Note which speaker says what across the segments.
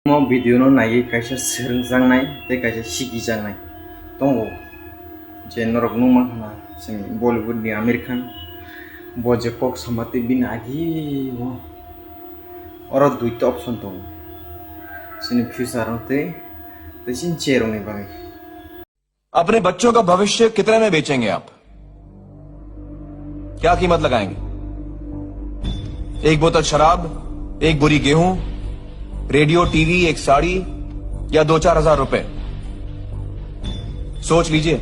Speaker 1: Video नायै खायसे सोलोंजांनाय खायसे सिगिजांनाय दङ जे नरक नुमा होना जोंनि बलिउडनि आमिर खान बजे कक समाते बिन आगि और दुईटा ऑप्शन दं जोंनि फ्यूचर होते तैसिन चेरंनि बागै
Speaker 2: अपने बच्चों का भविष्य कितने में बेचेंगे आप? क्या कीमत लगाएंगे? एक बोतल शराब, एक बोरी गेहूं, रेडियो, टीवी, एक साड़ी या 2-4 हजार रुपए? सोच लीजिए,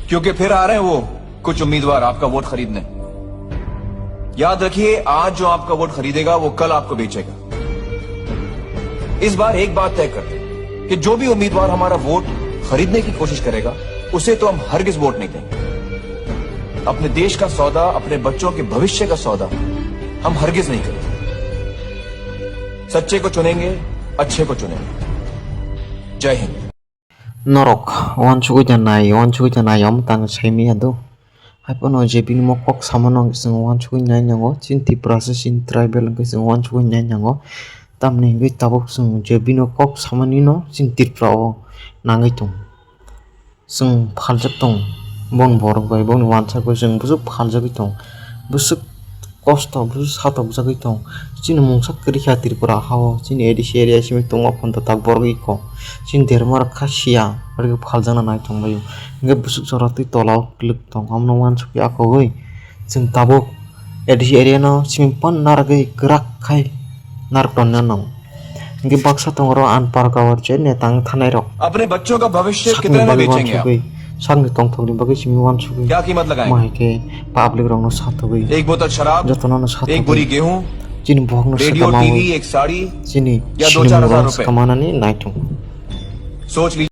Speaker 2: क्योंकि फिर आ रहे हैं वो कुछ उम्मीदवार आपका वोट खरीदने। याद रखिए, आज जो आपका वोट खरीदेगा वो कल आपको बेचेगा। इस बार एक बात तय कर दें कि जो भी उम्मीदवार हमारा वोट खरीदने की कोशिश करेगा उसे तो हम हरगिज वोट नहीं देंगे। अपने देश का सौदा, अपने बच्चों के भविष्य का सौदा हम हरगिज नहीं करेंगे। सच्चे को चुनेंगे, अच्छे को चुनेंगे। जय हिंद।
Speaker 1: नरक वन चुगै जानाय हम तांग साइमी आदो हाइपनो जेबिनि मकक सामानो जों वन चुगै नाय नांगो चिन्ति प्रसेसिन ट्राइबल जों वन चुगै नाय नांगो तामनि गै ताबक जों जेबिनो कक सामानि न चिन्ति प्राव नांगै दं जों फालजक दं बन बरक बाय बन वानसा को जों बुजु फालजक दं बुसु कष्ट बुसु सातक जगै दं चिन मुंसा करि खातिरफोरा हाव चिन एडिस एरिया सिम दंग फन्त ताक बरगैको चिन देरमार खासिया बरगै फालजाना नाय दं बाय गे बुसु जरातै तलाव क्लिक दं हमनो वानसा को आखै जों ताबो एडिस एरिया न सिम पन नारगै गराक खाय नारटन न गे बक्सा तंगरो आन पार्कावर चे नेतांग थानाय रक
Speaker 2: अपने बच्चों का भविष्य कितने में बेचेंगे आप?
Speaker 1: सांग तंग थोगनि बगै सिम वन सुगै
Speaker 2: क्या कीमत लगाएंगे?
Speaker 1: माइके पब्लिक रंग न साथगै
Speaker 2: एक बोतल शराब,
Speaker 1: जतन न साथ
Speaker 2: एक बोरी गेहूं,
Speaker 1: चिन भोगनो
Speaker 2: रेडियो, टीवी, एक साड़ी
Speaker 1: चिनी
Speaker 2: या 2-4 हजार रुपए?
Speaker 1: कमानानि नायथुं
Speaker 2: सोच लीजिए।